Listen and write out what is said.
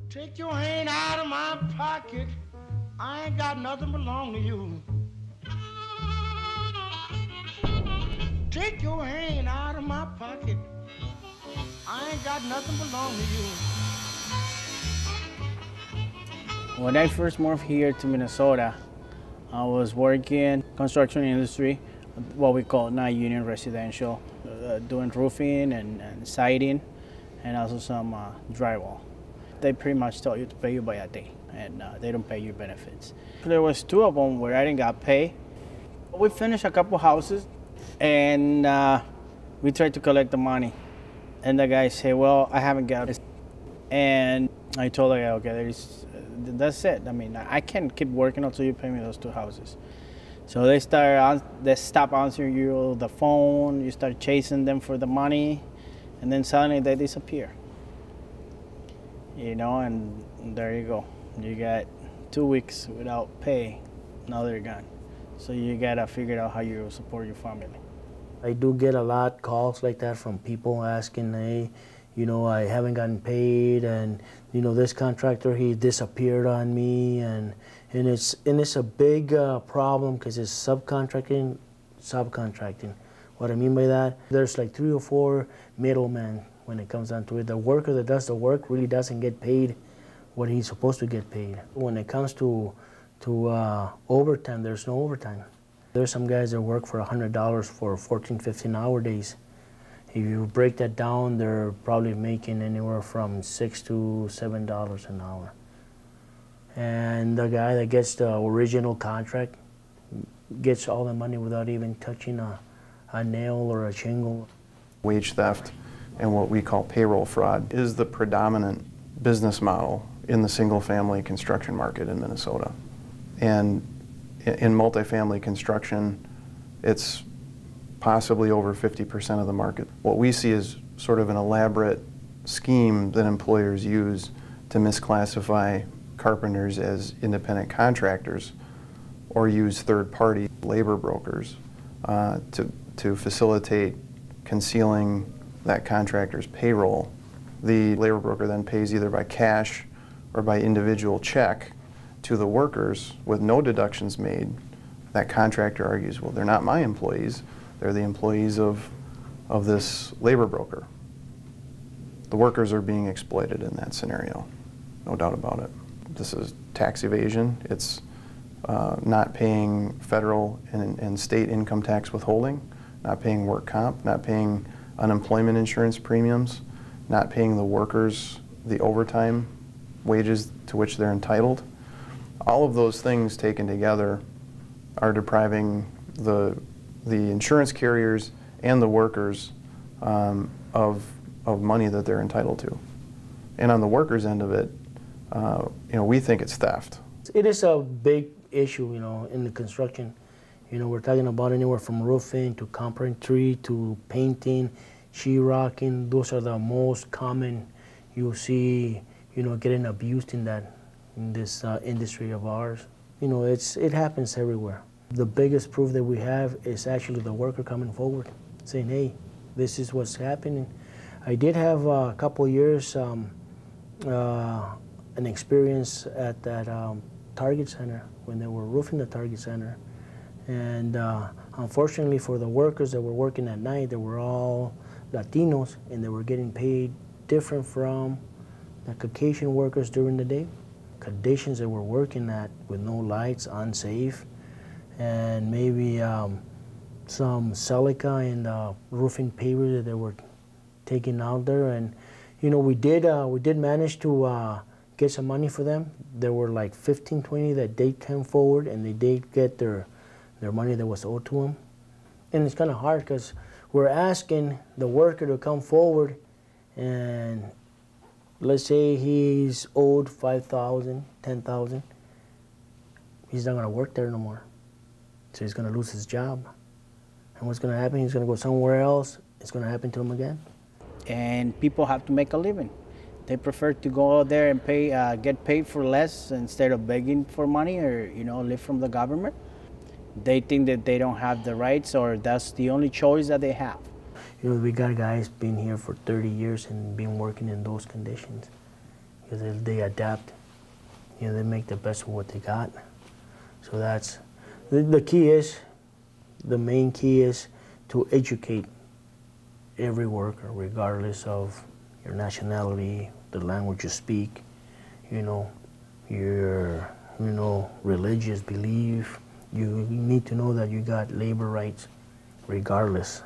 Take your hand out of my pocket. I ain't got nothing belong to you. Take your hand out of my pocket. I ain't got nothing belong to you. When I first moved here to Minnesota, I was working construction industry, what we call non-union residential, doing roofing and siding, and also some drywall. They pretty much tell you to pay you by a day, and they don't pay you benefits. There was two of them where I didn't got paid. We finished a couple houses, and we tried to collect the money. And the guy said, well, I haven't got it. And I told the guy, okay, that's it. I mean, I can't keep working until you pay me those two houses. So they stop answering you the phone, you start chasing them for the money, and then suddenly they disappear. You know, and there you go. You got 2 weeks without pay, now they're gone. So you gotta figure out how you support your family. I do get a lot calls like that from people asking, hey, you know, I haven't gotten paid, and you know, this contractor, he disappeared on me, and it's a big problem because it's subcontracting. What I mean by that, there's like 3 or 4 middlemen when it comes down to it. The worker that does the work really doesn't get paid what he's supposed to get paid. When it comes to overtime, there's no overtime. There's some guys that work for $100 for 14, 15-hour days. If you break that down, they're probably making anywhere from $6 to $7 an hour. And the guy that gets the original contract gets all the money without even touching a nail or a shingle. Wage theft and what we call payroll fraud is the predominant business model in the single-family construction market in Minnesota. And in multifamily construction, it's possibly over 50% of the market. What we see is sort of an elaborate scheme that employers use to misclassify carpenters as independent contractors or use third-party labor brokers to facilitate concealing that contractor's payroll. The labor broker then pays either by cash or by individual check to the workers with no deductions made. That contractor argues, well, they're not my employees, they're the employees of this labor broker. The workers are being exploited in that scenario, no doubt about it. This is tax evasion. It's not paying federal and state income tax withholding, not paying work comp, not paying unemployment insurance premiums, not paying the workers the overtime wages to which they're entitled. All of those things taken together are depriving the insurance carriers and the workers of money that they're entitled to. And on the workers' end of it, you know, we think it's theft. It is a big issue, you know, in the construction. You know, we're talking about anywhere from roofing to carpentry to painting, sheetrocking. Those are the most common you'll see, you know, getting abused in this industry of ours. You know, it happens everywhere. The biggest proof that we have is actually the worker coming forward, saying, hey, this is what's happening. I did have a couple years an experience at that Target Center when they were roofing the Target Center. And unfortunately for the workers that were working at night, they were all Latinos, and they were getting paid different from the Caucasian workers during the day. Conditions they were working at with no lights, unsafe, and maybe some silica in the roofing paper that they were taking out there. And you know, we did manage to get some money for them. There were like 15, 20 that they came forward, and they did get their money that was owed to them. And it's kind of hard because we're asking the worker to come forward, and let's say he's owed $5,000, $10,000. He's not going to work there no more. So he's going to lose his job. And what's going to happen? He's going to go somewhere else. It's going to happen to him again. And people have to make a living. They prefer to go out there and get paid for less instead of begging for money or, you know, live from the government. They think that they don't have the rights, or that's the only choice that they have. You know, we got guys been here for 30 years and been working in those conditions. because they adapt. You know, they make the best of what they got. So that's the key is, the main key is to educate every worker, regardless of your nationality, the language you speak, you know, your religious belief. You need to know that you got labor rights regardless.